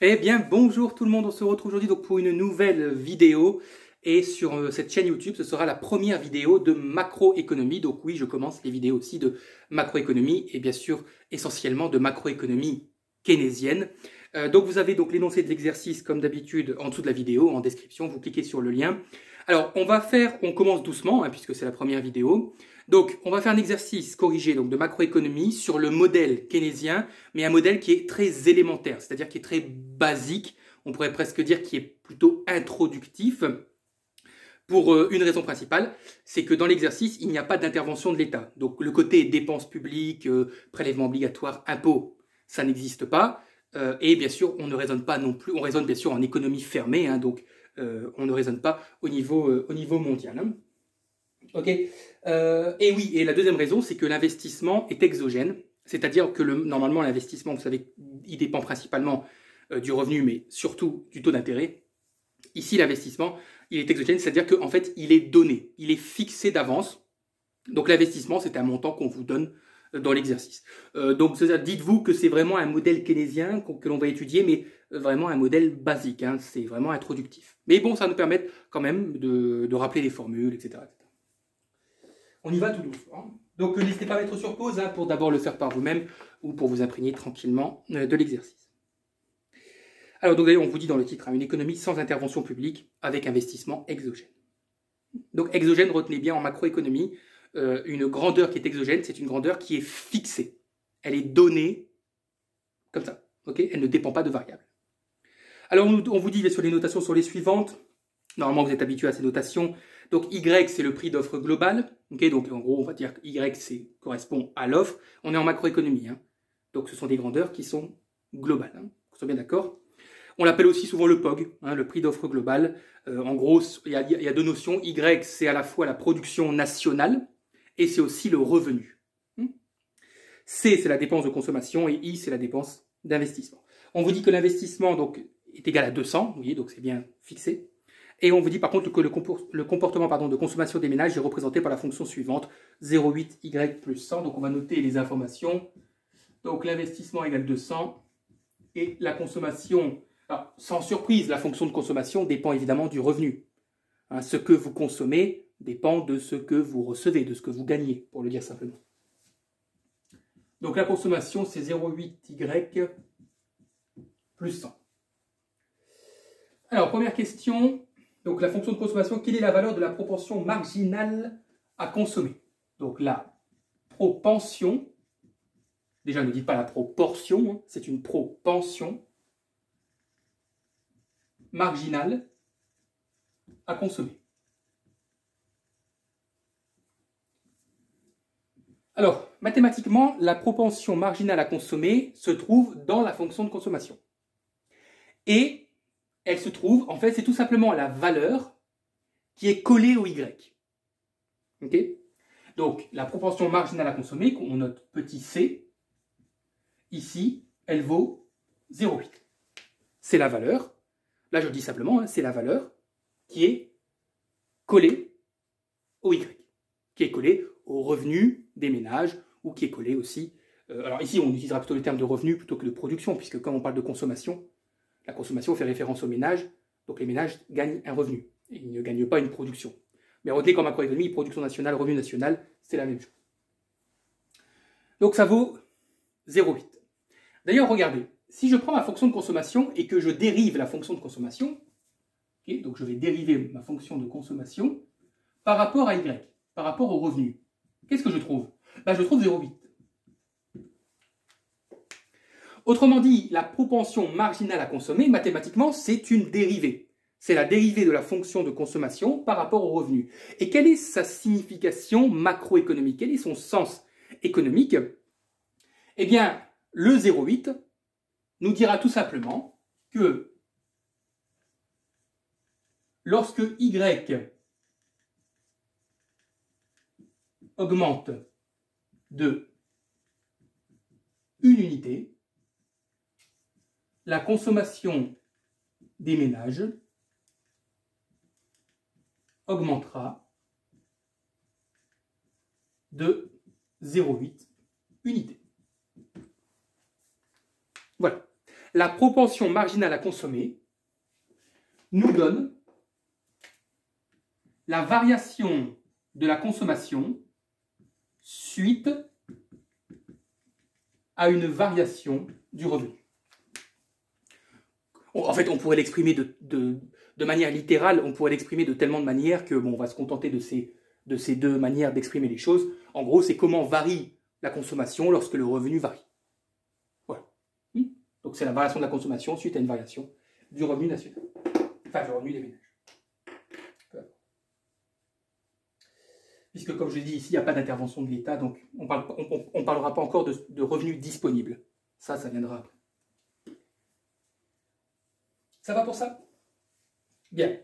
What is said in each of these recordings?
Eh bien, bonjour tout le monde, on se retrouve aujourd'hui donc pour une nouvelle vidéo. Et sur cette chaîne YouTube, ce sera la première vidéo de macroéconomie. Donc oui, je commence les vidéos aussi de macroéconomie et bien sûr essentiellement de macroéconomie keynésienne. Donc vous avez donc l'énoncé de l'exercice comme d'habitude en dessous de la vidéo, en description, vous cliquez sur le lien. Alors on commence doucement puisque c'est la première vidéo. Donc on va faire un exercice corrigé donc, de macroéconomie sur le modèle keynésien, mais un modèle qui est très élémentaire, c'est-à-dire qui est très basique, on pourrait presque dire qui est plutôt introductif. Pour une raison principale, c'est que dans l'exercice, il n'y a pas d'intervention de l'État. Donc le côté dépenses publiques, prélèvements obligatoires, impôts, ça n'existe pas. Et bien sûr, on ne raisonne pas non plus, on raisonne bien sûr en économie fermée, donc on ne raisonne pas au niveau mondial. Ok. Et oui, et la deuxième raison, c'est que l'investissement est exogène, c'est-à-dire que normalement l'investissement, vous savez, il dépend principalement du revenu, mais surtout du taux d'intérêt. Ici, l'investissement, il est exogène, c'est-à-dire qu'en fait, il est donné, il est fixé d'avance. Donc l'investissement, c'est un montant qu'on vous donne dans l'exercice. Donc dites-vous que c'est vraiment un modèle keynésien que l'on va étudier, mais vraiment un modèle basique, c'est vraiment introductif. Mais bon, ça nous permet quand même de rappeler les formules, etc. On y va tout doucement. Donc n'hésitez pas à mettre sur pause pour d'abord le faire par vous-même ou pour vous imprégner tranquillement de l'exercice. Alors donc d'ailleurs on vous dit dans le titre, une économie sans intervention publique avec investissement exogène. Donc exogène, retenez bien en macroéconomie, une grandeur qui est exogène, c'est une grandeur qui est fixée. Elle est donnée comme ça, ok? Elle ne dépend pas de variables. Alors on vous dit sur les notations sur les suivantes. Normalement vous êtes habitué à ces notations. Donc Y c'est le prix d'offre global, ok? Donc en gros on va dire que Y correspond à l'offre. On est en macroéconomie, donc ce sont des grandeurs qui sont globales, on soit bien d'accord. On l'appelle aussi souvent le POG, le prix d'offre global. En gros, il y a deux notions. Y, c'est à la fois la production nationale et c'est aussi le revenu. C, c'est la dépense de consommation et I, c'est la dépense d'investissement. On vous dit que l'investissement donc est égal à 200, vous voyez, donc c'est bien fixé. Et on vous dit par contre que le comportement de consommation des ménages est représenté par la fonction suivante, 0,8 Y plus 100. Donc on va noter les informations. Donc l'investissement égale 200 et la consommation... Alors, sans surprise, la fonction de consommation dépend évidemment du revenu. Ce que vous consommez dépend de ce que vous recevez, de ce que vous gagnez, pour le dire simplement. Donc la consommation, c'est 0,8Y plus 100. Alors, première question. Donc la fonction de consommation, quelle est la valeur de la propension marginale à consommer? Donc la propension, déjà ne dites pas la proportion, c'est une propension marginale à consommer. Alors, mathématiquement, la propension marginale à consommer se trouve dans la fonction de consommation. Et elle se trouve, en fait, c'est tout simplement la valeur qui est collée au Y. Ok? Donc, la propension marginale à consommer, qu'on note petit c, ici, elle vaut 0,8. C'est la valeur. Là, je dis simplement, c'est la valeur qui est collée au Y, qui est collée au revenu des ménages, ou qui est collée aussi... alors ici, on utilisera plutôt le terme de revenu plutôt que de production, puisque quand on parle de consommation, la consommation fait référence aux ménages, donc les ménages gagnent un revenu, et ils ne gagnent pas une production. Mais retenez qu'en macroéconomie, production nationale, revenu national, c'est la même chose. Donc ça vaut 0,8. D'ailleurs, regardez, si je prends ma fonction de consommation et que je dérive la fonction de consommation, okay, donc je vais dériver ma fonction de consommation par rapport à Y, par rapport au revenu. Qu'est-ce que je trouve? Je trouve 0,8. Autrement dit, la propension marginale à consommer, mathématiquement, c'est une dérivée. C'est la dérivée de la fonction de consommation par rapport au revenu. Et quelle est sa signification macroéconomique? Quel est son sens économique? Eh bien, le 0,8 nous dira tout simplement que lorsque Y augmente de une unité, la consommation des ménages augmentera de 0,8 unités. Voilà. la propension marginale à consommer nous donne la variation de la consommation suite à une variation du revenu. En fait, on pourrait l'exprimer de manière littérale, on pourrait l'exprimer de tellement de manières que, bon, on va se contenter de ces deux manières d'exprimer les choses. En gros, c'est comment varie la consommation lorsque le revenu varie. Voilà. Donc, c'est la variation de la consommation suite à une variation du revenu national. Enfin, du revenu des ménages. Puisque, comme je l'ai dit ici, il n'y a pas d'intervention de l'État, donc on ne parlera pas encore de revenus disponibles. Ça viendra après. Ça va pour ça? Bien.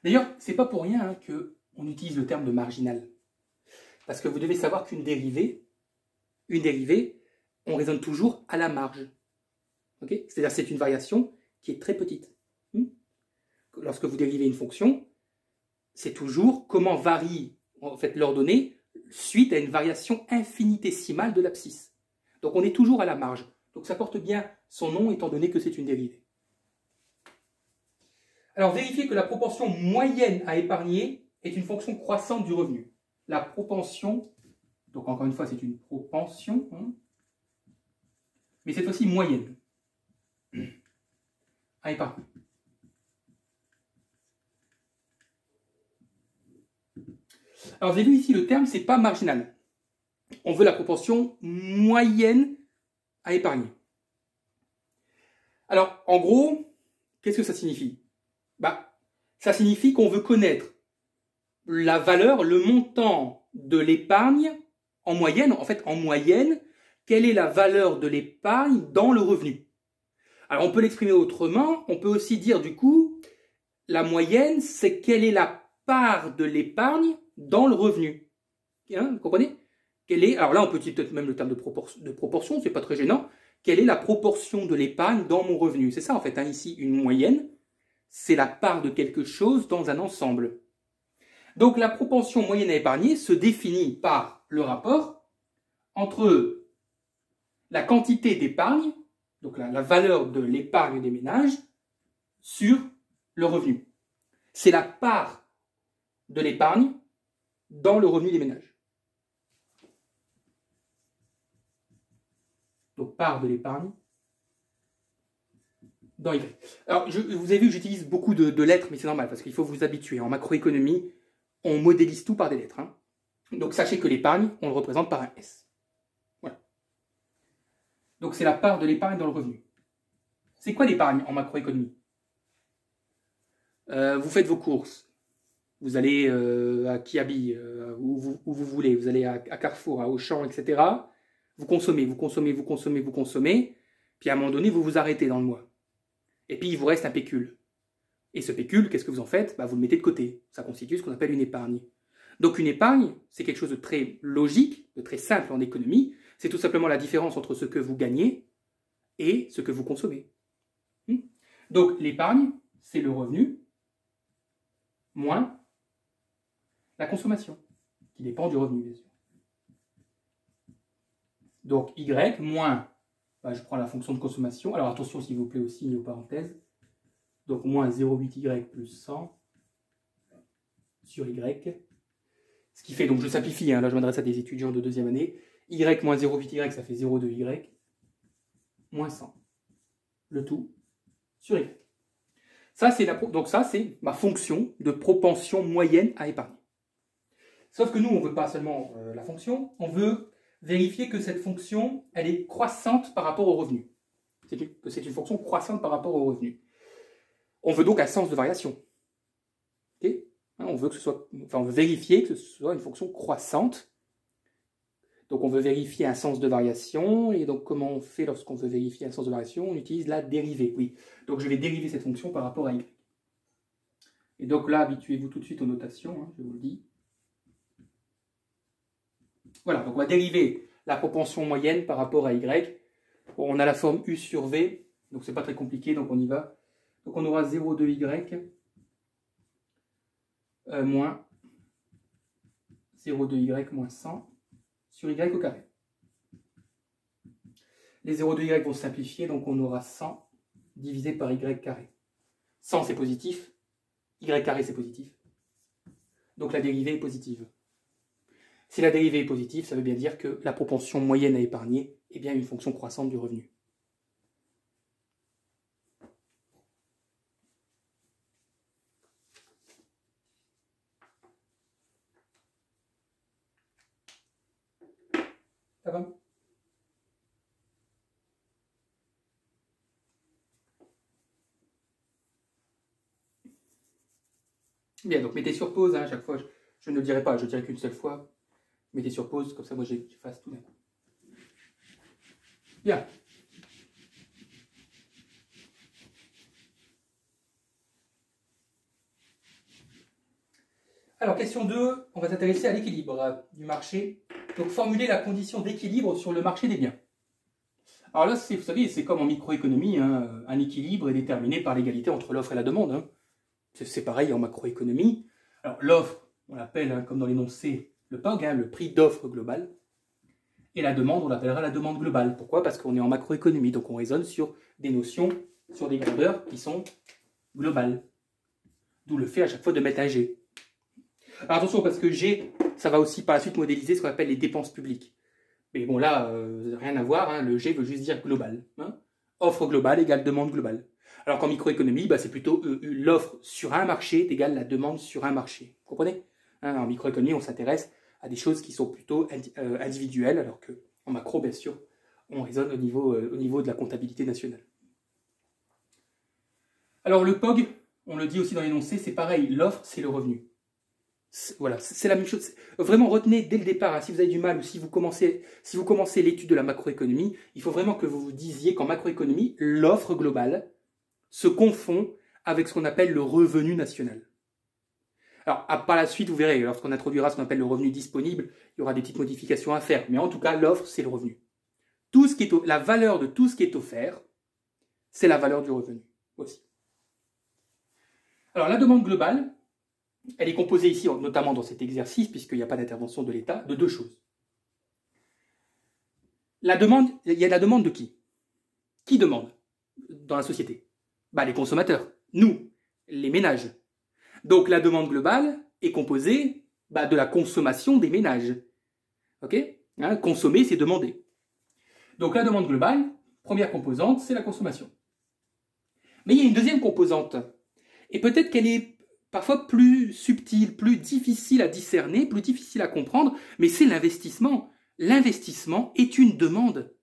D'ailleurs, c'est pas pour rien qu'on utilise le terme de marginal. Parce que vous devez savoir qu'une dérivée, on raisonne toujours à la marge. Okay? C'est-à-dire c'est une variation qui est très petite. Lorsque vous dérivez une fonction, c'est toujours comment varie en fait l'ordonnée suite à une variation infinitésimale de l'abscisse. Donc on est toujours à la marge. Donc ça porte bien son nom étant donné que c'est une dérivée. Alors vérifiez que la proportion moyenne à épargner est une fonction croissante du revenu. La propension, donc encore une fois c'est une propension, mais cette fois-ci moyenne à épargner. Alors, vous avez vu ici, le terme, c'est pas marginal. On veut la proportion moyenne à épargner. Alors, en gros, qu'est-ce que ça signifie? Ça signifie qu'on veut connaître la valeur, le montant de l'épargne en moyenne. En fait, en moyenne, quelle est la valeur de l'épargne dans le revenu? Alors, on peut l'exprimer autrement. On peut aussi dire, du coup, la moyenne, c'est quelle est la part de l'épargne dans le revenu. Vous comprenez? Alors là, on peut utiliser peut-être même le terme de proportion, c'est pas très gênant. Quelle est la proportion de l'épargne dans mon revenu? C'est ça en fait, ici, une moyenne, c'est la part de quelque chose dans un ensemble. Donc la proportion moyenne à épargner se définit par le rapport entre la quantité d'épargne, donc la valeur de l'épargne des ménages, sur le revenu. C'est la part de l'épargne dans le revenu des ménages. Donc, part de l'épargne dans Y. Alors, vous avez vu que j'utilise beaucoup de lettres, mais c'est normal, parce qu'il faut vous habituer. En macroéconomie, on modélise tout par des lettres. Donc, sachez que l'épargne, on le représente par un S. Voilà. Donc, c'est la part de l'épargne dans le revenu. C'est quoi l'épargne en macroéconomie? Vous faites vos courses. Vous allez à Kiabi, où vous voulez, vous allez à Carrefour, à Auchan, etc. Vous consommez, puis à un moment donné, vous vous arrêtez dans le mois. Et puis, il vous reste un pécule. Et ce pécule, qu'est-ce que vous en faites? Vous le mettez de côté. Ça constitue ce qu'on appelle une épargne. Donc, une épargne, c'est quelque chose de très logique, de très simple en économie. C'est tout simplement la différence entre ce que vous gagnez et ce que vous consommez. Donc, l'épargne, c'est le revenu moins la consommation, qui dépend du revenu, bien sûr. Donc, Y moins, je prends la fonction de consommation. Alors, attention, s'il vous plaît, aussi, aux parenthèses. Donc, moins 0,8Y plus 100 sur Y. Ce qui fait, donc je simplifie, là je m'adresse à des étudiants de deuxième année. Y moins 0,8Y, ça fait 0,2Y. Moins 100. Le tout sur Y. Donc ça, c'est ma fonction de propension moyenne à épargner. Sauf que nous, on ne veut pas seulement la fonction, on veut vérifier que cette fonction, elle est croissante par rapport au revenu. Que c'est une fonction croissante par rapport au revenu. On veut donc un sens de variation. Okay? On veut vérifier que ce soit une fonction croissante. Donc on veut vérifier un sens de variation. Et donc comment on fait lorsqu'on veut vérifier un sens de variation? On utilise la dérivée. Oui. Donc je vais dériver cette fonction par rapport à y. Et donc là, habituez-vous tout de suite aux notations, je vous le dis. Voilà, donc on va dériver la propension moyenne par rapport à y. Bon, on a la forme u sur v, donc c'est pas très compliqué, donc on y va. Donc on aura 0,2y moins 0,2y moins 100 sur y au carré. Les 0 de y vont se simplifier, donc on aura 100 divisé par y carré. 100 c'est positif, y carré c'est positif. Donc la dérivée est positive. Si la dérivée est positive, ça veut bien dire que la propension moyenne à épargner est bien une fonction croissante du revenu. Ça va ? Bien, donc mettez sur pause, hein, à chaque fois, je ne le dirai pas, je ne dirai qu'une seule fois. Mettez sur pause, comme ça moi j'efface tout d'un coup. Bien. Alors, question 2, on va s'intéresser à l'équilibre du marché. Donc, formuler la condition d'équilibre sur le marché des biens. Alors là, vous savez, c'est comme en microéconomie, hein, un équilibre est déterminé par l'égalité entre l'offre et la demande. Hein. C'est pareil en macroéconomie. Alors, l'offre, on l'appelle, hein, comme dans l'énoncé, le POG, hein, le prix d'offre global. Et la demande, on l'appellera la demande globale. Pourquoi? Parce qu'on est en macroéconomie, donc on raisonne sur des notions, sur des grandeurs qui sont globales. D'où le fait à chaque fois de mettre un G. Alors attention, parce que G, ça va aussi par la suite modéliser ce qu'on appelle les dépenses publiques. Mais bon, là, rien à voir, hein, le G veut juste dire global. Hein. Offre globale égale demande globale. Alors qu'en microéconomie, bah, c'est plutôt l'offre sur un marché est égale la demande sur un marché. Vous comprenez? Hein, en microéconomie, on s'intéresse à des choses qui sont plutôt individuelles, alors qu'en macro, bien sûr, on raisonne au niveau de la comptabilité nationale. Alors le POG, on le dit aussi dans l'énoncé, c'est pareil, l'offre, c'est le revenu. Voilà, c'est la même chose. Vraiment, retenez dès le départ, hein, si vous avez du mal ou si vous commencez l'étude de la macroéconomie, il faut vraiment que vous vous disiez qu'en macroéconomie, l'offre globale se confond avec ce qu'on appelle le revenu national. Alors, par la suite, vous verrez, lorsqu'on introduira ce qu'on appelle le revenu disponible, il y aura des petites modifications à faire. Mais en tout cas, l'offre, c'est le revenu. La valeur de tout ce qui est offert, c'est la valeur du revenu aussi. Alors, la demande globale, elle est composée ici, notamment dans cet exercice, puisqu'il n'y a pas d'intervention de l'État, de deux choses. La demande, il y a la demande de qui? Qui demande dans la société? Bah, les consommateurs, nous, les ménages. Donc la demande globale est composée de la consommation des ménages. Ok, hein, consommer, c'est demander. Donc la demande globale, première composante, c'est la consommation. Mais il y a une deuxième composante. Et peut-être qu'elle est parfois plus subtile, plus difficile à discerner, plus difficile à comprendre, mais c'est l'investissement. L'investissement est une demande.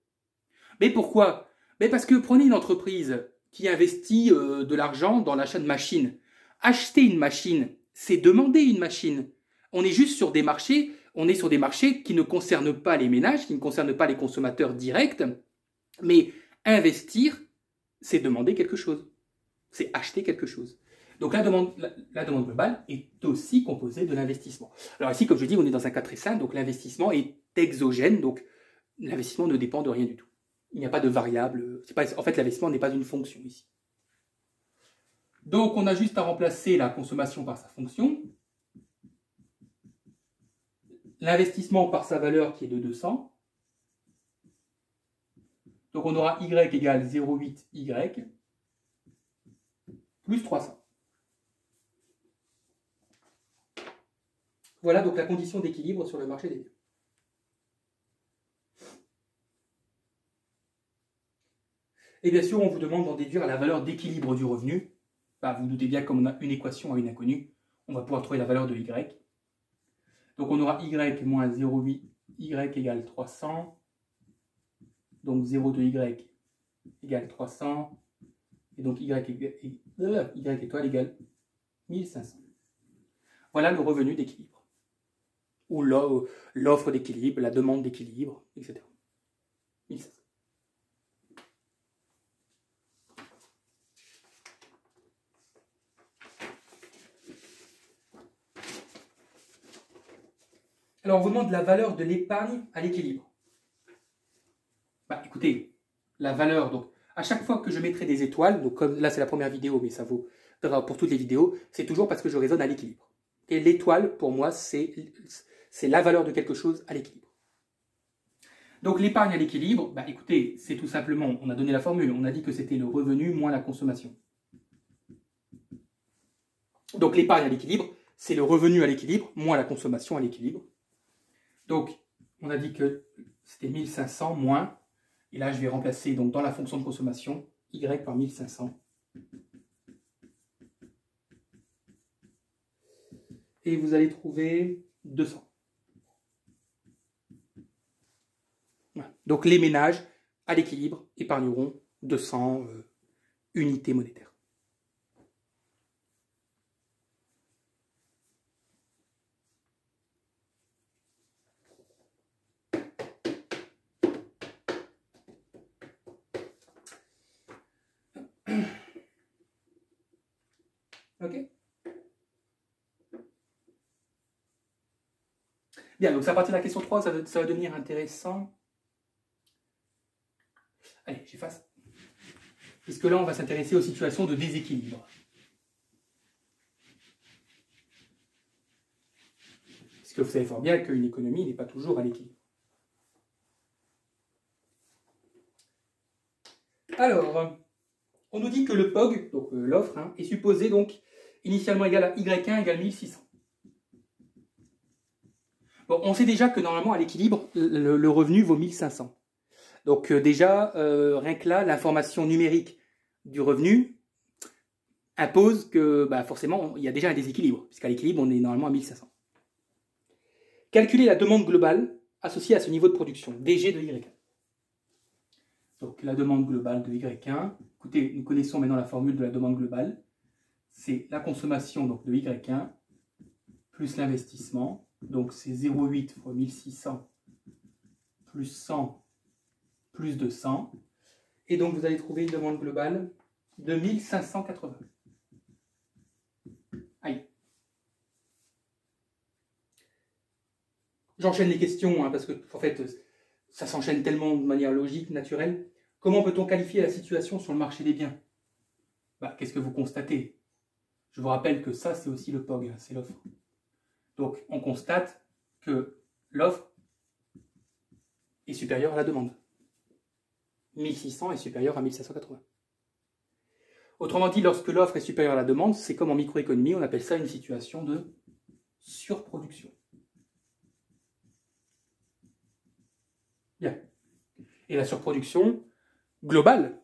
Mais pourquoi? Mais parce que prenez une entreprise qui investit de l'argent dans l'achat de machines. Acheter une machine, c'est demander une machine. On est juste sur des marchés, qui ne concernent pas les ménages, qui ne concernent pas les consommateurs directs, mais investir, c'est demander quelque chose. C'est acheter quelque chose. Donc la demande globale est aussi composée de l'investissement. Alors ici, comme je dis, on est dans un cas très simple, donc l'investissement est exogène, donc l'investissement ne dépend de rien du tout. Il n'y a pas de variable. En fait, l'investissement n'est pas une fonction ici. Donc on a juste à remplacer la consommation par sa fonction, l'investissement par sa valeur qui est de 200. Donc on aura y égale 0,8y plus 300. Voilà donc la condition d'équilibre sur le marché des biens. Et bien sûr, on vous demande d'en déduire la valeur d'équilibre du revenu. Vous vous doutez bien, comme on a une équation à une inconnue, on va pouvoir trouver la valeur de y. Donc on aura y moins 0,8, y égale 300. Donc 0 de y égale 300. Et donc y étoile égale 1500. Voilà le revenu d'équilibre. Ou l'offre d'équilibre, la demande d'équilibre, etc. 1500. Alors on vous demande la valeur de l'épargne à l'équilibre. Écoutez, la valeur, donc à chaque fois que je mettrai des étoiles, donc comme là c'est la première vidéo, mais ça vaut pour toutes les vidéos, c'est toujours parce que je raisonne à l'équilibre. Et l'étoile, pour moi, c'est la valeur de quelque chose à l'équilibre. Donc l'épargne à l'équilibre, bah, écoutez, c'est tout simplement, on a donné la formule, on a dit que c'était le revenu moins la consommation. Donc l'épargne à l'équilibre, c'est le revenu à l'équilibre moins la consommation à l'équilibre. Donc on a dit que c'était 1500 moins, et là je vais remplacer donc dans la fonction de consommation y par 1500. Et vous allez trouver 200. Voilà. Donc les ménages à l'équilibre épargneront 200 unités monétaires. Ok. Bien, donc c'est à partir de la question 3 que ça va devenir intéressant. Allez, j'efface. Puisque là, on va s'intéresser aux situations de déséquilibre. Puisque vous savez fort bien qu'une économie n'est pas toujours à l'équilibre. Alors, on nous dit que le POG, donc l'offre, est supposé donc initialement égal à Y1 égale 1600. Bon, on sait déjà que normalement à l'équilibre, le revenu vaut 1500. Donc déjà, rien que là, l'information numérique du revenu impose que bah, forcément, il y a déjà un déséquilibre, puisqu'à l'équilibre, on est normalement à 1500. Calculer la demande globale associée à ce niveau de production, DG de Y1. Donc la demande globale de Y1, écoutez, nous connaissons maintenant la formule de la demande globale, c'est la consommation donc, de Y1 plus l'investissement, donc c'est 0,8 fois 1600 plus 100 plus 200, et donc vous allez trouver une demande globale de 1580. Aïe. J'enchaîne les questions, parce que en fait, ça s'enchaîne tellement de manière logique, naturelle. Comment peut-on qualifier la situation sur le marché des biens? Bah, qu'est-ce que vous constatez? Je vous rappelle que ça, c'est aussi le POG, c'est l'offre. Donc, on constate que l'offre est supérieure à la demande. 1600 est supérieur à 1580. Autrement dit, lorsque l'offre est supérieure à la demande, c'est comme en microéconomie, on appelle ça une situation de surproduction. Bien. Et la surproduction globale,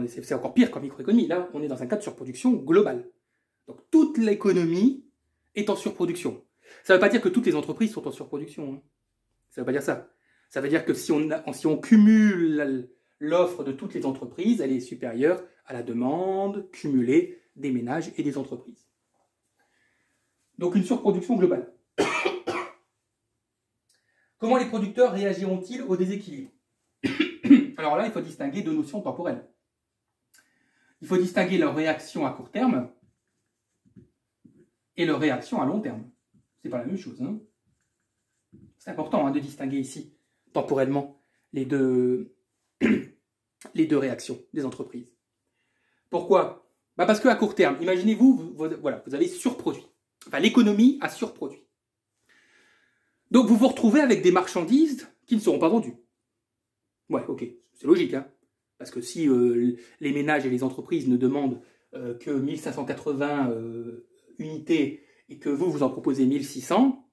c'est encore pire qu'en microéconomie. Là, on est dans un cas de surproduction globale. Donc, toute l'économie est en surproduction. Ça ne veut pas dire que toutes les entreprises sont en surproduction. Ça ne veut pas dire ça. Ça veut dire que si on cumule l'offre de toutes les entreprises, elle est supérieure à la demande cumulée des ménages et des entreprises. Donc, une surproduction globale. Comment les producteurs réagiront-ils au déséquilibre? Alors là, il faut distinguer deux notions temporelles. Il faut distinguer leur réaction à court terme et leur réaction à long terme. C'est pas la même chose. C'est important de distinguer ici, temporellement, les deux réactions des entreprises. Pourquoi? Parce qu'à court terme, imaginez-vous, vous avez surproduit. Enfin, l'économie a surproduit. Donc, vous vous retrouvez avec des marchandises qui ne seront pas vendues. Ouais, ok, c'est logique, parce que si les ménages et les entreprises ne demandent que 1580 unités et que vous en proposez 1600,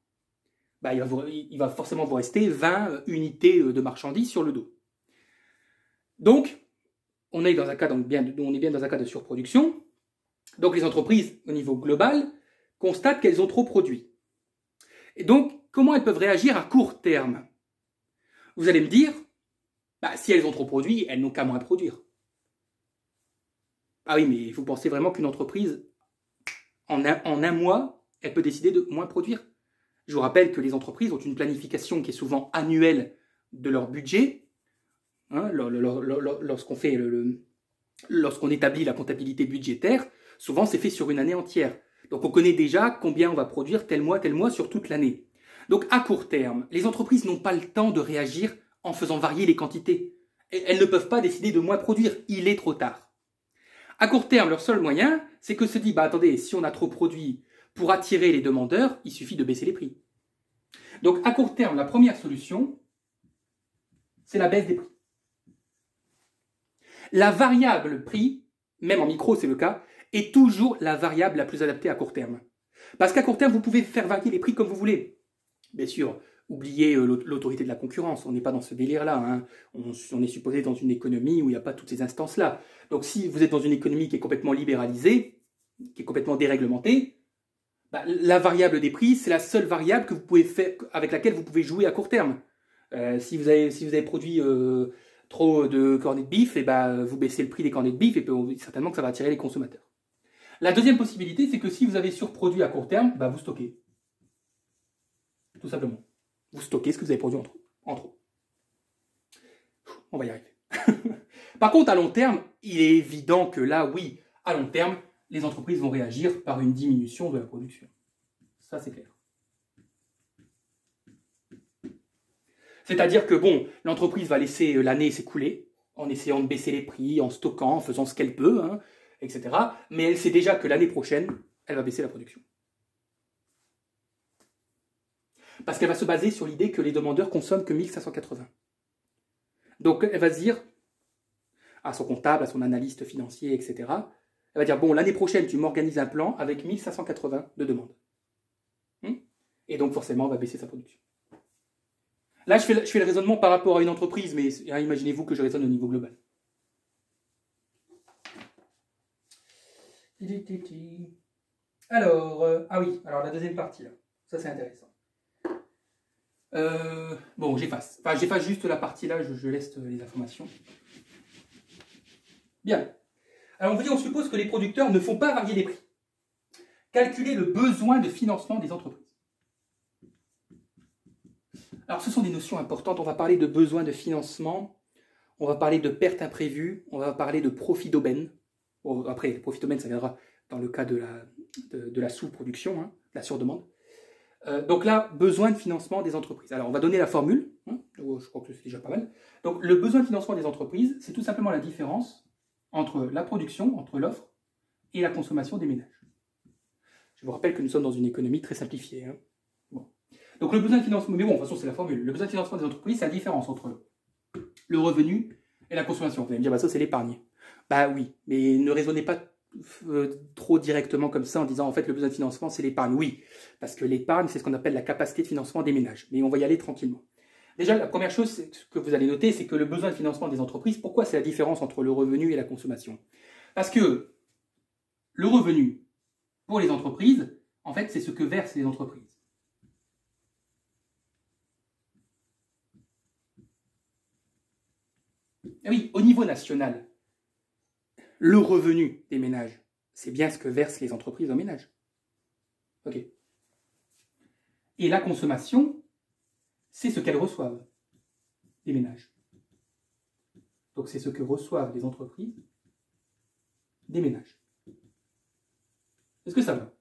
il va forcément vous rester 20 unités de marchandises sur le dos. Donc, on est bien dans un cas de surproduction. Donc, les entreprises, au niveau global, constatent qu'elles ont trop produit. Et donc, comment elles peuvent réagir à court terme? Vous allez me dire, si elles ont trop produit, elles n'ont qu'à moins produire. Ah oui, mais vous pensez vraiment qu'une entreprise, en un mois, elle peut décider de moins produire? Je vous rappelle que les entreprises ont une planification qui est souvent annuelle de leur budget. Lorsqu'on établit la comptabilité budgétaire, souvent c'est fait sur une année entière. Donc on connaît déjà combien on va produire tel mois sur toute l'année. Donc à court terme, les entreprises n'ont pas le temps de réagir en faisant varier les quantités. Elles ne peuvent pas décider de moins produire, il est trop tard. À court terme, leur seul moyen, c'est que se dit, attendez, si on a trop produit, pour attirer les demandeurs, il suffit de baisser les prix. Donc à court terme, la première solution, c'est la baisse des prix. La variable prix, même en micro c'est le cas, est toujours la variable la plus adaptée à court terme. Parce qu'à court terme, vous pouvez faire varier les prix comme vous voulez. Bien sûr, oubliez l'autorité de la concurrence, on n'est pas dans ce délire-là. Hein. On est supposé dans une économie où il n'y a pas toutes ces instances-là. Donc si vous êtes dans une économie qui est complètement libéralisée, qui est complètement déréglementée, bah, la variable des prix, c'est la seule variable que vous pouvez faire, avec laquelle vous pouvez jouer à court terme. Si vous avez produit trop de cornets de bif, et bah, vous baissez le prix des cornets de bif et certainement que ça va attirer les consommateurs. La deuxième possibilité, c'est que si vous avez surproduit à court terme, bah, vous stockez. Tout simplement. Vous stockez ce que vous avez produit en trop. On va y arriver. Par contre, à long terme, il est évident que là, oui, à long terme, les entreprises vont réagir par une diminution de la production. Ça, c'est clair. C'est-à-dire que, bon, l'entreprise va laisser l'année s'écouler en essayant de baisser les prix, en stockant, en faisant ce qu'elle peut, hein, etc. Mais elle sait déjà que l'année prochaine, elle va baisser la production. Parce qu'elle va se baser sur l'idée que les demandeurs consomment que 1580. Donc, elle va se dire, à son comptable, à son analyste financier, etc., elle va dire, bon, l'année prochaine, tu m'organises un plan avec 1580 de demandes. Et donc, forcément, elle va baisser sa production. Là, je fais le raisonnement par rapport à une entreprise, mais imaginez-vous que je raisonne au niveau global. Alors, ah oui, alors la deuxième partie, là. Ça, c'est intéressant. Bon, j'efface. Enfin, j'efface juste la partie là, je laisse les informations. Bien. Alors, on suppose que les producteurs ne font pas varier les prix. Calculer le besoin de financement des entreprises. Alors, ce sont des notions importantes. On va parler de besoin de financement, on va parler de pertes imprévues, on va parler de profit d'aubaine. Bon, après, le profit d'aubaine, ça viendra dans le cas de la sous-production, hein, la surdemande. Donc là, besoin de financement des entreprises. Alors, on va donner la formule. Hein, je crois que c'est déjà pas mal. Donc, le besoin de financement des entreprises, c'est tout simplement la différence entre la production, entre l'offre et la consommation des ménages. Je vous rappelle que nous sommes dans une économie très simplifiée. Hein. Bon. Donc, le besoin de financement, mais bon, de toute façon, c'est la formule. Le besoin de financement des entreprises, c'est la différence entre le revenu et la consommation. Vous allez me dire, bah, ça, c'est l'épargne. Bah oui, mais ne raisonnez pas trop directement comme ça en disant en fait le besoin de financement c'est l'épargne. Oui, parce que l'épargne c'est ce qu'on appelle la capacité de financement des ménages. Mais on va y aller tranquillement. Déjà, la première chose que vous allez noter, c'est que le besoin de financement des entreprises, pourquoi c'est la différence entre le revenu et la consommation? Parce que le revenu pour les entreprises, en fait, c'est ce que versent les entreprises. Et oui, au niveau national, le revenu des ménages, c'est bien ce que versent les entreprises aux ménages. Ok. Et la consommation, c'est ce qu'elles reçoivent des ménages. Donc c'est ce que reçoivent les entreprises des ménages. Est-ce que ça va?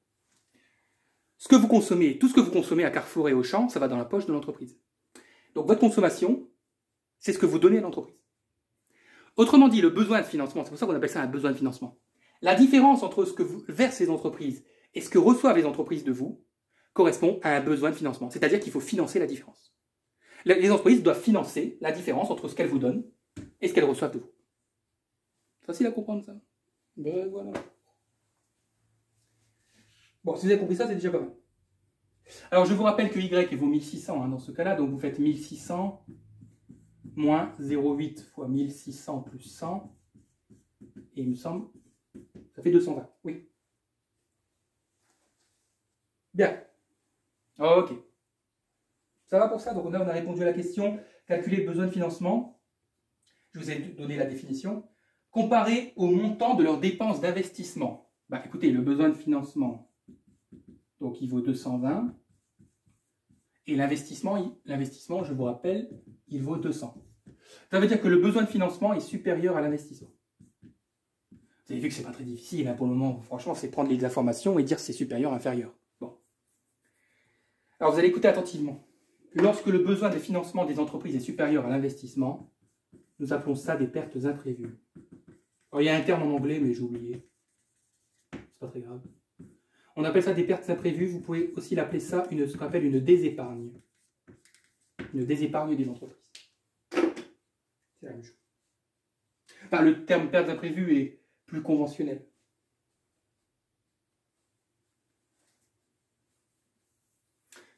Ce que vous consommez, tout ce que vous consommez à Carrefour et Auchan, ça va dans la poche de l'entreprise. Donc votre consommation, c'est ce que vous donnez à l'entreprise. Autrement dit, le besoin de financement, c'est pour ça qu'on appelle ça un besoin de financement. La différence entre ce que versent les entreprises et ce que reçoivent les entreprises de vous correspond à un besoin de financement. C'est-à-dire qu'il faut financer la différence. Les entreprises doivent financer la différence entre ce qu'elles vous donnent et ce qu'elles reçoivent de vous. Facile à comprendre ça? Ben voilà. Bon, si vous avez compris ça, c'est déjà pas mal. Alors, je vous rappelle que Y vaut 1600 hein, dans ce cas-là. Donc, vous faites 1600 moins 0,8 fois 1600 plus 100. Et il me semble, ça fait 220. Oui. Bien. Ok. Ça va pour ça? Donc, on a répondu à la question. Calculer le besoin de financement. Je vous ai donné la définition. Comparé au montant de leurs dépenses d'investissement. Bah, écoutez, le besoin de financement, donc il vaut 220. Et l'investissement, je vous rappelle, il vaut 200. Ça veut dire que le besoin de financement est supérieur à l'investissement. Vous avez vu que ce n'est pas très difficile hein, pour le moment. Franchement, c'est prendre les informations et dire c'est supérieur, inférieur. Bon. Alors, vous allez écouter attentivement. Lorsque le besoin de financement des entreprises est supérieur à l'investissement, nous appelons ça des pertes imprévues. Alors, il y a un terme en anglais, mais j'ai oublié. C'est pas très grave. On appelle ça des pertes imprévues. Vous pouvez aussi l'appeler ça ce qu'on appelle une désépargne. Une désépargne des entreprises. C'est la même chose. Enfin, le terme perte d'imprévu est plus conventionnel.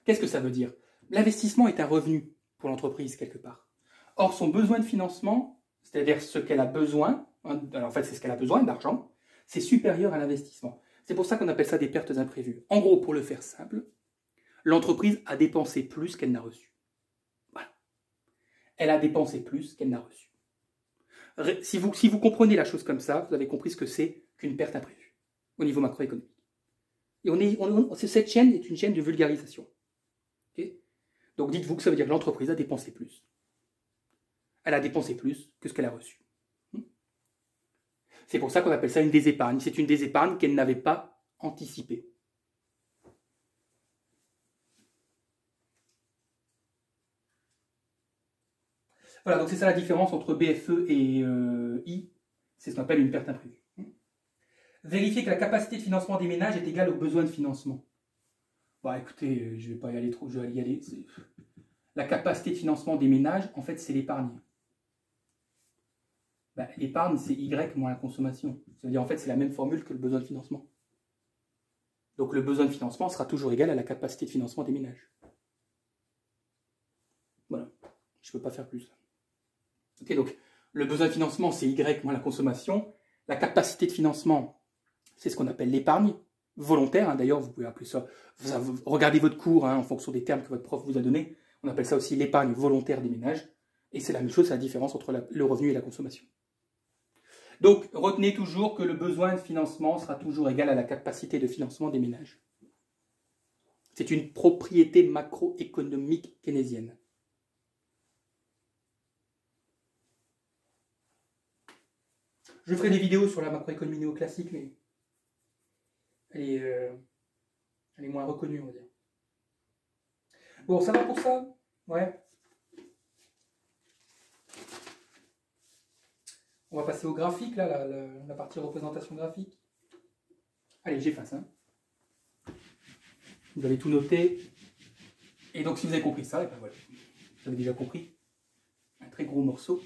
Qu'est-ce que ça veut dire? L'investissement est un revenu pour l'entreprise quelque part. Or, son besoin de financement, c'est-à-dire ce qu'elle a besoin, alors en fait c'est ce qu'elle a besoin d'argent, c'est supérieur à l'investissement. C'est pour ça qu'on appelle ça des pertes imprévues. En gros, pour le faire simple, l'entreprise a dépensé plus qu'elle n'a reçu. Voilà. Elle a dépensé plus qu'elle n'a reçu. Si vous comprenez la chose comme ça, vous avez compris ce que c'est qu'une perte imprévue au niveau macroéconomique. Et cette chaîne est une chaîne de vulgarisation. Okay? Donc dites-vous que ça veut dire que l'entreprise a dépensé plus. Elle a dépensé plus que ce qu'elle a reçu. C'est pour ça qu'on appelle ça une désépargne. C'est une désépargne qu'elle n'avait pas anticipée. Voilà, donc c'est ça la différence entre BFE et I. C'est ce qu'on appelle une perte imprévue. Vérifier que la capacité de financement des ménages est égale aux besoins de financement. Bon, écoutez, je ne vais pas y aller trop, je vais y aller. La capacité de financement des ménages, en fait, c'est l'épargne. Ben, l'épargne, c'est Y moins la consommation. Ça veut dire, en fait, c'est la même formule que le besoin de financement. Donc, le besoin de financement sera toujours égal à la capacité de financement des ménages. Voilà. Je ne peux pas faire plus. Ok, donc, le besoin de financement, c'est Y moins la consommation. La capacité de financement, c'est ce qu'on appelle l'épargne volontaire. Hein. D'ailleurs, vous pouvez appeler ça, regardez votre cours en fonction des termes que votre prof vous a donnés. On appelle ça aussi l'épargne volontaire des ménages. Et c'est la même chose, c'est la différence entre le revenu et la consommation. Donc, retenez toujours que le besoin de financement sera toujours égal à la capacité de financement des ménages. C'est une propriété macroéconomique keynésienne. Je ferai des vidéos sur la macroéconomie néoclassique, mais elle est moins reconnue, on va dire. Bon, ça va pour ça? Ouais. On va passer au graphique, là, la partie représentation graphique. Allez, j'efface. Hein. Vous avez tout noté. Et donc, si vous avez compris ça, et ben voilà, vous avez déjà compris un très gros morceau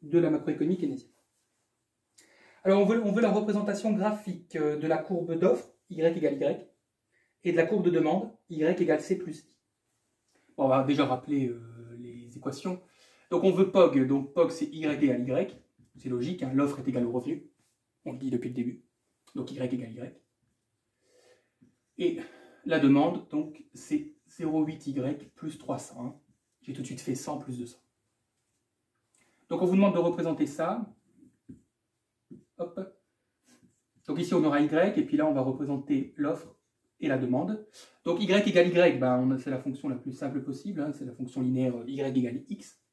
de la macroéconomie keynésienne. Alors, on veut la représentation graphique de la courbe d'offre, Y égale Y, et de la courbe de demande, Y égale C plus I. Bon, on va déjà rappeler les équations. Donc, on veut POG. Donc, POG, c'est Y égale Y. C'est logique, hein, l'offre est égale au revenu. On le dit depuis le début. Donc, Y égale Y. Et la demande, donc, c'est 0,8Y plus 300. J'ai tout de suite fait 100 plus 200. Donc, on vous demande de représenter ça. Hop. Donc, ici, on aura Y, et puis là, on va représenter l'offre et la demande. Donc, Y égale Y, ben, c'est la fonction la plus simple possible. Hein, c'est la fonction linéaire Y égale X.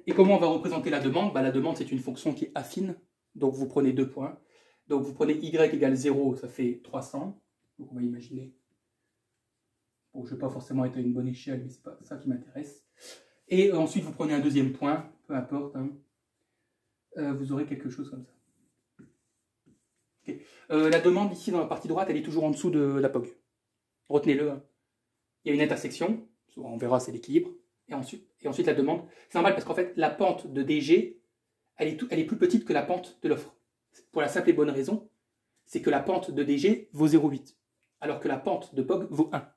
Et comment on va représenter la demande? Ben, la demande, c'est une fonction qui est affine. Donc, vous prenez 2 points. Donc, vous prenez Y égale 0, ça fait 300. Donc, on va imaginer. Bon, je ne vais pas forcément être à une bonne échelle, mais ce n'est pas ça qui m'intéresse. Et ensuite, vous prenez un deuxième point, peu importe. Hein. Vous aurez quelque chose comme ça. Okay. La demande, ici, dans la partie droite, elle est toujours en dessous de la POG. Retenez-le. Hein. Il y a une intersection. On verra, c'est l'équilibre. Et ensuite, la demande. C'est normal parce qu'en fait, la pente de DG, elle est plus petite que la pente de l'offre. Pour la simple et bonne raison, c'est que la pente de DG vaut 0,8, alors que la pente de POG vaut 1.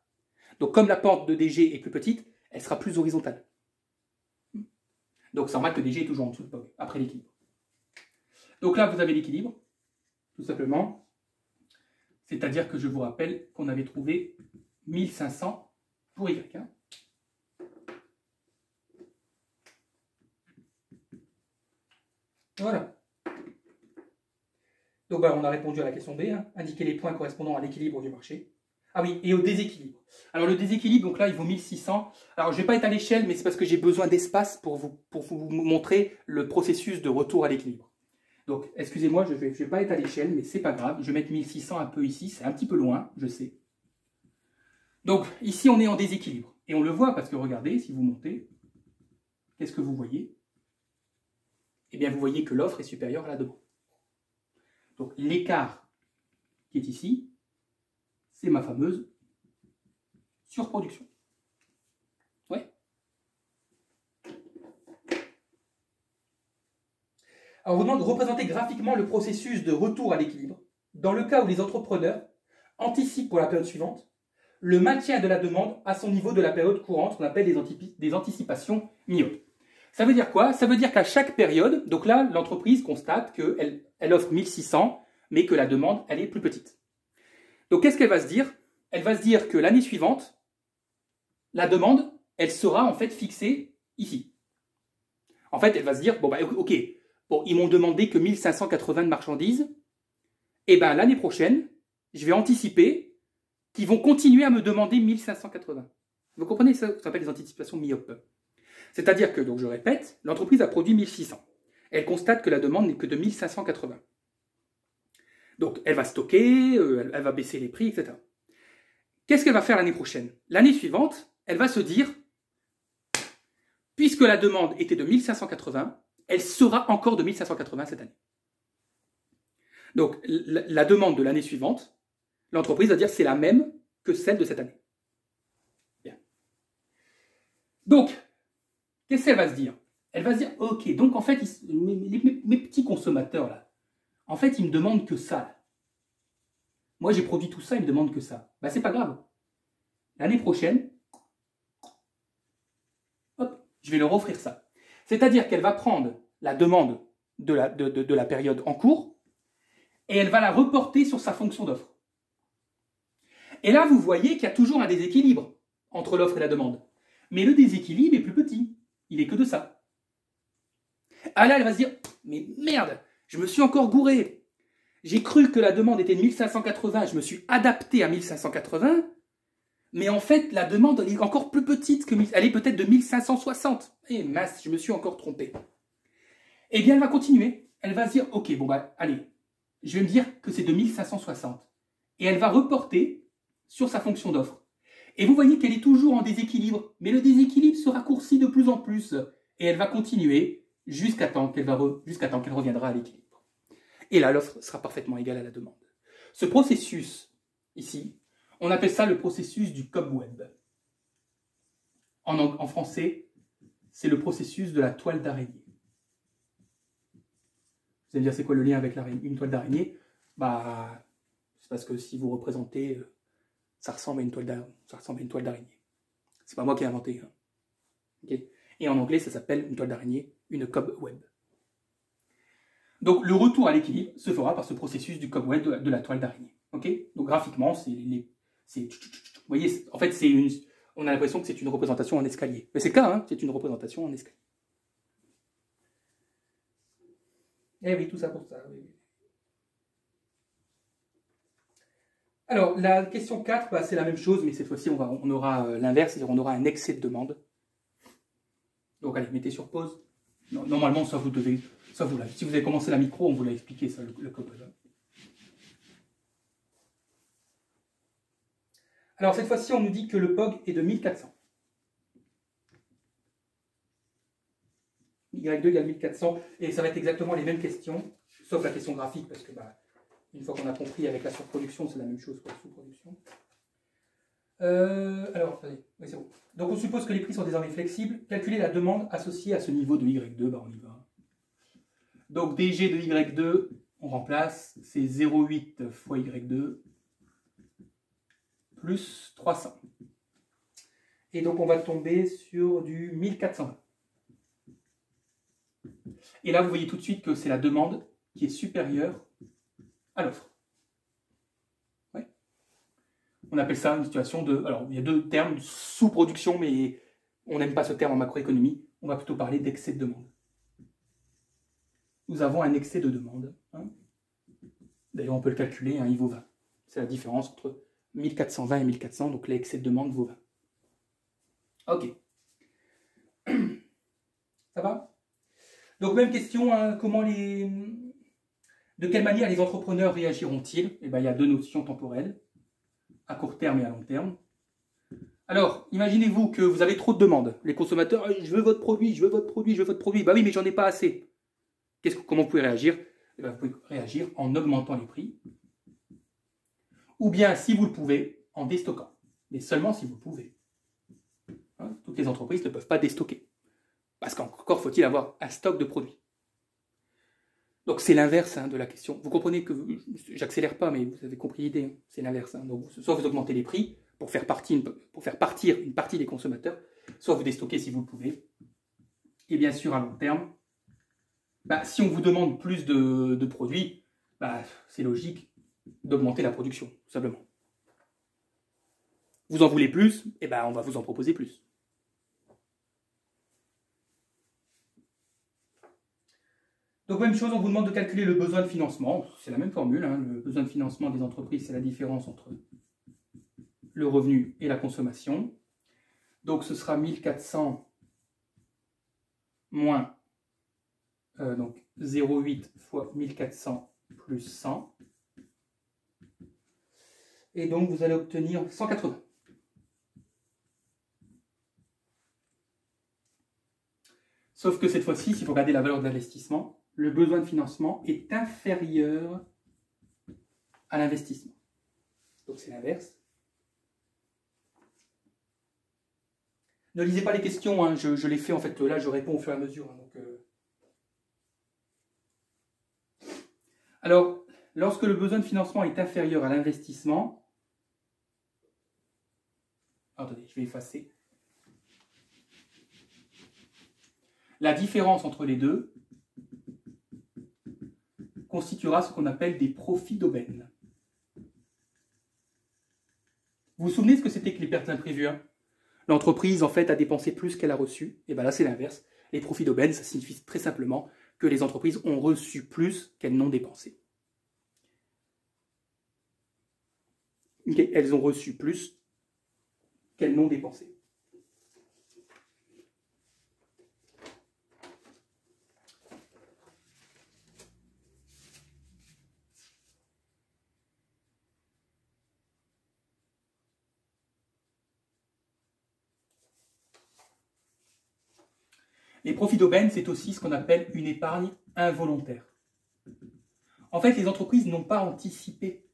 Donc comme la pente de DG est plus petite, elle sera plus horizontale. Donc c'est normal que DG est toujours en dessous de POG, après l'équilibre. Donc là, vous avez l'équilibre, tout simplement. C'est-à-dire que je vous rappelle qu'on avait trouvé 1500 pour Y. Hein. Voilà. Donc on a répondu à la question B, hein. Indiquer les points correspondant à l'équilibre du marché. Ah oui, et au déséquilibre. Alors le déséquilibre, donc là, il vaut 1600. Alors je ne vais pas être à l'échelle, mais c'est parce que j'ai besoin d'espace pour vous montrer le processus de retour à l'équilibre. Donc, excusez-moi, je ne vais pas être à l'échelle, mais c'est pas grave. Je vais mettre 1600 un peu ici, c'est un petit peu loin, je sais. Donc, ici, on est en déséquilibre. Et on le voit parce que, regardez, si vous montez, qu'est-ce que vous voyez? Eh bien, vous voyez que l'offre est supérieure à la demande. Donc, l'écart qui est ici, c'est ma fameuse surproduction. Ouais. Alors, on vous demande de représenter graphiquement le processus de retour à l'équilibre dans le cas où les entrepreneurs anticipent pour la période suivante le maintien de la demande à son niveau de la période courante, qu'on appelle des anticipations myopes. Ça veut dire quoi? Ça veut dire qu'à chaque période, donc là, l'entreprise constate qu'elle offre 1600, mais que la demande, elle est plus petite. Donc, qu'est-ce qu'elle va se dire? Elle va se dire que l'année suivante, la demande, elle sera en fait fixée ici. En fait, elle va se dire, bon, bah, ok, bon, ils m'ont demandé que 1580 de marchandises, et ben l'année prochaine, je vais anticiper qu'ils vont continuer à me demander 1580. Vous comprenez ça? Ça s'appelle les anticipations myopes. C'est-à-dire que, donc je répète, l'entreprise a produit 1600. Elle constate que la demande n'est que de 1580. Donc, elle va stocker, elle va baisser les prix, etc. Qu'est-ce qu'elle va faire l'année prochaine? L'année suivante, elle va se dire, puisque la demande était de 1580, elle sera encore de 1580 cette année. Donc, la demande de l'année suivante, l'entreprise va dire c'est la même que celle de cette année. Bien. Donc, qu'est-ce qu'elle va se dire? Elle va se dire, ok, donc en fait, mes petits consommateurs, là, en fait, ils me demandent que ça. Là. Moi, j'ai produit tout ça, ils me demandent que ça. Ben, c'est pas grave. L'année prochaine, hop, je vais leur offrir ça. C'est-à-dire qu'elle va prendre la demande de la période en cours et elle va la reporter sur sa fonction d'offre. Et là, vous voyez qu'il y a toujours un déséquilibre entre l'offre et la demande. Mais le déséquilibre est plus petit. Il est que de ça. Ah là, elle va se dire, mais merde, je me suis encore gouré. J'ai cru que la demande était de 1580, je me suis adapté à 1580, mais en fait, la demande elle est encore plus petite que elle est peut-être de 1560. Eh mince, je me suis encore trompé. Eh bien, elle va continuer. Elle va se dire, ok, bon bah, allez, je vais me dire que c'est de 1560. Et elle va reporter sur sa fonction d'offre. Et vous voyez qu'elle est toujours en déséquilibre, mais le déséquilibre se raccourcit de plus en plus. Et elle va continuer jusqu'à temps qu'elle reviendra à l'équilibre. Et là, l'offre sera parfaitement égale à la demande. Ce processus, ici, on appelle ça le processus du cobweb. En français, c'est le processus de la toile d'araignée. Vous allez me dire, c'est quoi le lien avec une toile d'araignée? Bah, c'est parce que si vous représentez, ça ressemble à une toile d'araignée. C'est pas moi qui ai inventé. Hein. Okay. Et en anglais, ça s'appelle une toile d'araignée, une cobweb. Donc, le retour à l'équilibre se fera par ce processus du cobweb de la toile d'araignée. Okay. Donc, graphiquement, vous voyez, en fait, on a l'impression que c'est une représentation en escalier. Mais c'est le cas, hein, c'est une représentation en escalier. Eh oui, tout ça pour ça. Oui. Alors, la question 4, bah, c'est la même chose, mais cette fois-ci, on aura l'inverse, c'est-à-dire on aura un excès de demande. Donc, allez, mettez sur pause. Normalement, ça vous l'a. Si vous avez commencé la micro, on vous l'a expliqué, ça, le code. Alors, cette fois-ci, on nous dit que le POG est de 1400. Y2 égale 1400, et ça va être exactement les mêmes questions, sauf la question graphique, parce que, bah, une fois qu'on a compris avec la surproduction, c'est la même chose pour la sous-production. Alors, attendez, oui, c'est bon. Donc, on suppose que les prix sont désormais flexibles. Calculer la demande associée à ce niveau de Y2, bah, on y va. Donc, DG de Y2, on remplace, c'est 0,8 fois Y2 plus 300. Et donc, on va tomber sur du 1420. Et là, vous voyez tout de suite que c'est la demande qui est supérieure à l'offre. Ouais. On appelle ça une situation de... Alors, il y a deux termes, sous-production, mais on n'aime pas ce terme en macroéconomie. On va plutôt parler d'excès de demande. Nous avons un excès de demande. Hein. D'ailleurs, on peut le calculer, hein, il vaut 20. C'est la différence entre 1420 et 1400, donc l'excès de demande vaut 20. Ok. Ça va? Donc, même question, hein, de quelle manière les entrepreneurs réagiront-ils? Eh bien, il y a deux notions temporelles, à court terme et à long terme. Alors, imaginez-vous que vous avez trop de demandes. Les consommateurs, je veux votre produit, je veux votre produit, je veux votre produit. Bah oui, mais j'en ai pas assez. Comment vous pouvez réagir? Eh bien, vous pouvez réagir en augmentant les prix. Ou bien, si vous le pouvez, en déstockant. Mais seulement si vous le pouvez. Hein, toutes les entreprises ne peuvent pas déstocker. Parce qu'encore faut-il avoir un stock de produits. Donc c'est l'inverse de la question. Vous comprenez que j'accélère pas, mais vous avez compris l'idée. Hein. C'est l'inverse. Hein. Donc soit vous augmentez les prix pour faire partir une partie des consommateurs, soit vous déstockez si vous le pouvez. Et bien sûr, à long terme, si on vous demande plus de produits, c'est logique d'augmenter la production, tout simplement. Vous en voulez plus, et on va vous en proposer plus. Donc même chose, on vous demande de calculer le besoin de financement. C'est la même formule. Hein. Le besoin de financement des entreprises, c'est la différence entre le revenu et la consommation. Donc ce sera 1400 moins 0,8 fois 1400 plus 100. Et donc vous allez obtenir 180. Sauf que cette fois-ci, s'il faut regarder la valeur de l'investissement, le besoin de financement est inférieur à l'investissement. Donc c'est l'inverse. Ne lisez pas les questions, hein, je les fais en fait là, je réponds au fur et à mesure. Hein, Alors, lorsque le besoin de financement est inférieur à l'investissement, attendez, je vais effacer. La différence entre les deux constituera ce qu'on appelle des profits d'aubaine. Vous vous souvenez ce que c'était que les pertes imprévues, hein? L'entreprise, en fait, a dépensé plus qu'elle a reçu. Et bien là, c'est l'inverse. Les profits d'aubaine, ça signifie très simplement que les entreprises ont reçu plus qu'elles n'ont dépensé. Okay. Elles ont reçu plus qu'elles n'ont dépensé. Les profits d'aubaine, c'est aussi ce qu'on appelle une épargne involontaire. En fait, les entreprises n'ont pas anticipé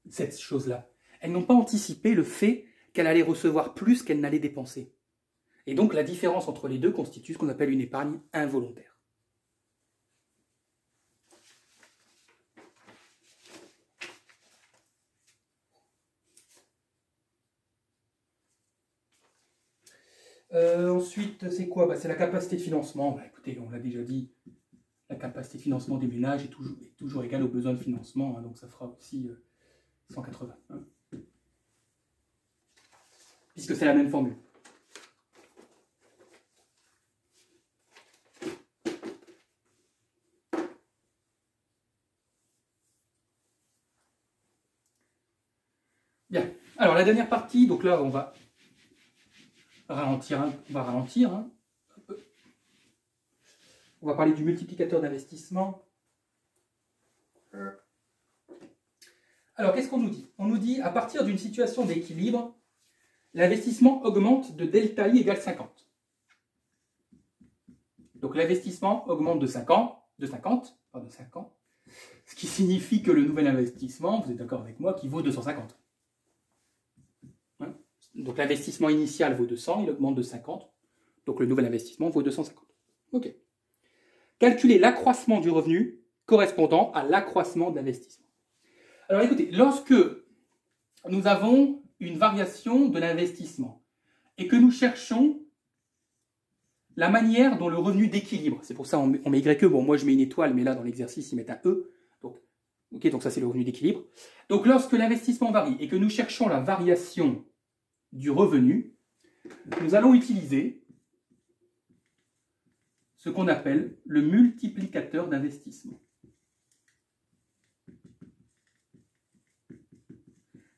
cette chose-là. Elles n'ont pas anticipé le fait qu'elles allaient recevoir plus qu'elles n'allaient dépenser. Et donc, la différence entre les deux constitue ce qu'on appelle une épargne involontaire. Ensuite, c'est quoi? C'est la capacité de financement. Écoutez, on l'a déjà dit, la capacité de financement des ménages est toujours égale au besoin de financement, hein, donc ça fera aussi 180. Hein, puisque c'est la même formule. Bien, alors la dernière partie, donc là on va ralentir, hein. On va parler du multiplicateur d'investissement. Alors, qu'est-ce qu'on nous dit? On nous dit, à partir d'une situation d'équilibre, l'investissement augmente de delta I égale 50. Donc, l'investissement augmente de 50, ce qui signifie que le nouvel investissement, vous êtes d'accord avec moi, qui vaut 250. Hein? Donc, l'investissement initial vaut 200, il augmente de 50. Donc, le nouvel investissement vaut 250. OK. Calculer l'accroissement du revenu correspondant à l'accroissement de l'investissement. Alors écoutez, lorsque nous avons une variation de l'investissement et que nous cherchons la manière dont le revenu d'équilibre, c'est pour ça on met YE, bon moi je mets une étoile, mais là dans l'exercice ils mettent un E, donc, okay, donc ça c'est le revenu d'équilibre. Donc lorsque l'investissement varie et que nous cherchons la variation du revenu, nous allons utiliser ce qu'on appelle le multiplicateur d'investissement.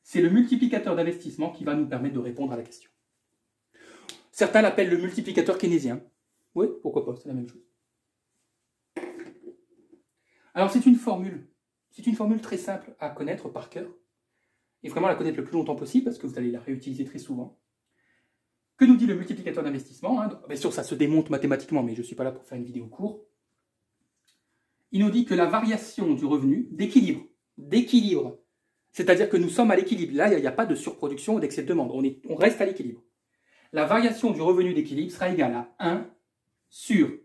C'est le multiplicateur d'investissement qui va nous permettre de répondre à la question. Certains l'appellent le multiplicateur keynésien. Oui, pourquoi pas, c'est la même chose. Alors c'est une formule très simple à connaître par cœur, et vraiment la connaître le plus longtemps possible, parce que vous allez la réutiliser très souvent. Que nous dit le multiplicateur d'investissement? Bien sûr, ça se démonte mathématiquement, mais je ne suis pas là pour faire une vidéo court. Il nous dit que la variation du revenu d'équilibre, c'est-à-dire que nous sommes à l'équilibre. Là, il n'y a pas de surproduction ou d'excès de demande. On reste à l'équilibre. La variation du revenu d'équilibre sera égale à 1 sur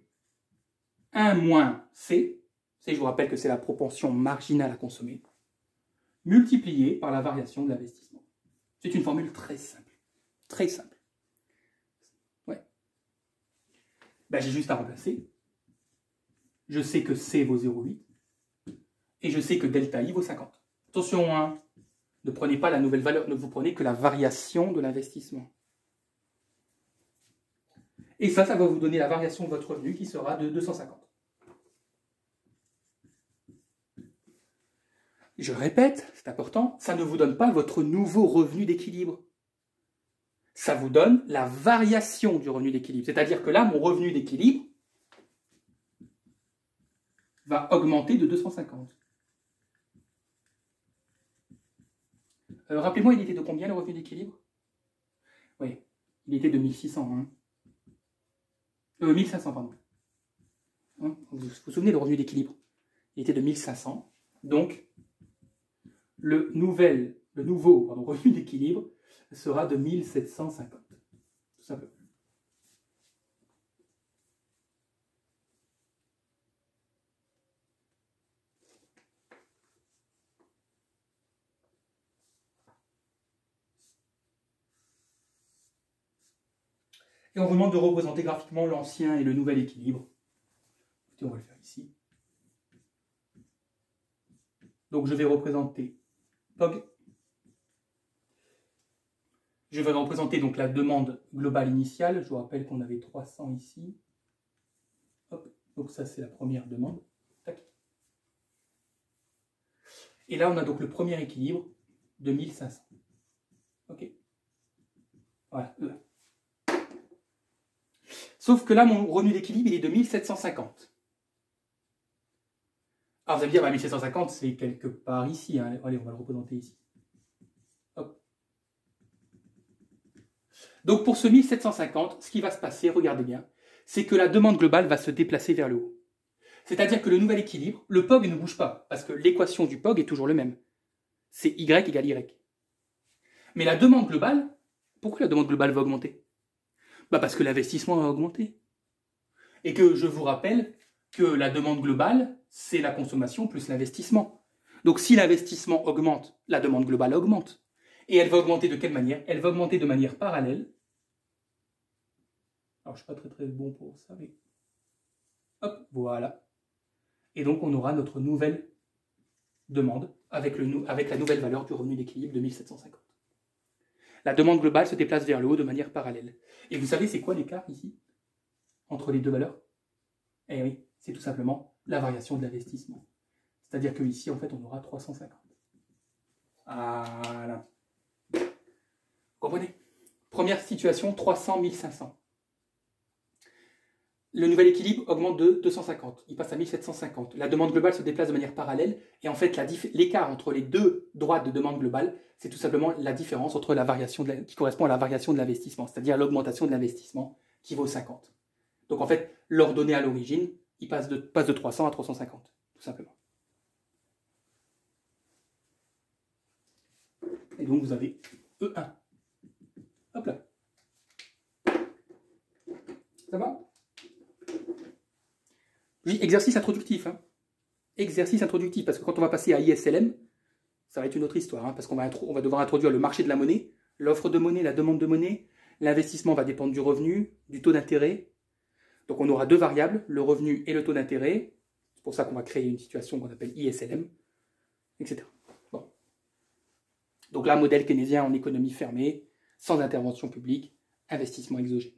1 moins C, je vous rappelle que c'est la propension marginale à consommer, multipliée par la variation de l'investissement. C'est une formule très simple. Très simple. Ouais. Ben, j'ai juste à remplacer. Je sais que C vaut 0,8 et je sais que delta I vaut 50. Attention, hein, ne prenez pas la nouvelle valeur, ne vous prenez que la variation de l'investissement. Et ça va vous donner la variation de votre revenu qui sera de 250. Je répète, c'est important, ça ne vous donne pas votre nouveau revenu d'équilibre. Ça vous donne la variation du revenu d'équilibre. C'est-à-dire que là, mon revenu d'équilibre va augmenter de 250. Rappelez-moi, il était de combien le revenu d'équilibre? Oui, il était de 1600. Hein. 1500, pardon. Hein, vous vous souvenez le revenu d'équilibre? Il était de 1500. Donc, le nouveau revenu d'équilibre sera de 1750. Tout simplement. Et on vous demande de représenter graphiquement l'ancien et le nouvel équilibre. Écoutez, on va le faire ici. Donc je vais représenter POG. Je vais représenter donc la demande globale initiale. Je vous rappelle qu'on avait 300 ici. Hop. Donc ça, c'est la première demande. Tac. Et là, on a donc le premier équilibre de 1500. OK. Voilà. Sauf que là, mon revenu d'équilibre, il est de 1750. Alors, vous allez me dire, bah, 1750, c'est quelque part ici. Hein. Allez, on va le représenter ici. Hop. Donc, pour ce 1750, ce qui va se passer, regardez bien, c'est que la demande globale va se déplacer vers le haut. C'est-à-dire que le nouvel équilibre, le POG ne bouge pas, parce que l'équation du POG est toujours le même. C'est Y égale Y. Mais la demande globale, pourquoi la demande globale va augmenter? Bah parce que l'investissement a augmenté. Et que je vous rappelle que la demande globale, c'est la consommation plus l'investissement. Donc si l'investissement augmente, la demande globale augmente. Et elle va augmenter de quelle manière? Elle va augmenter de manière parallèle. Alors je ne suis pas très bon pour ça, mais hop, voilà. Et donc on aura notre nouvelle demande avec la nouvelle valeur du revenu d'équilibre de 1750. La demande globale se déplace vers le haut de manière parallèle. Et vous savez, c'est quoi l'écart ici entre les deux valeurs? Eh oui, c'est tout simplement la variation de l'investissement. C'est-à-dire qu'ici, en fait, on aura 350. Voilà. Comprenez? Première situation, 300, 1500. Le nouvel équilibre augmente de 250. Il passe à 1750. La demande globale se déplace de manière parallèle. Et en fait, l'écart entre les deux droites de demande globale, c'est tout simplement la différence entre la variation qui correspond à la variation de l'investissement, c'est-à-dire l'augmentation de l'investissement qui vaut 50. Donc en fait, l'ordonnée à l'origine, il passe de 300 à 350, tout simplement. Et donc vous avez E1. Hop là. Ça va? Oui, exercice introductif. Hein. Exercice introductif, parce que quand on va passer à ISLM, ça va être une autre histoire, hein, parce qu'on va devoir introduire le marché de la monnaie, l'offre de monnaie, la demande de monnaie. L'investissement va dépendre du revenu, du taux d'intérêt. Donc on aura deux variables, le revenu et le taux d'intérêt. C'est pour ça qu'on va créer une situation qu'on appelle ISLM, etc. Bon. Donc là, modèle keynésien en économie fermée, sans intervention publique, investissement exogène.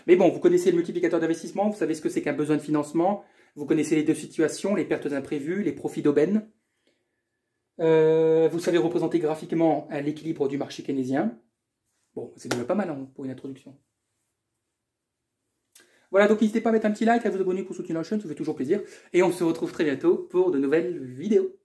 Mais bon, vous connaissez le multiplicateur d'investissement, vous savez ce que c'est qu'un besoin de financement, vous connaissez les deux situations, les pertes imprévues, les profits d'aubaine. Vous savez représenter graphiquement l'équilibre du marché keynésien. Bon, c'est déjà pas mal hein, pour une introduction. Voilà, donc n'hésitez pas à mettre un petit like, à vous abonner pour soutenir la chaîne, ça fait toujours plaisir. Et on se retrouve très bientôt pour de nouvelles vidéos.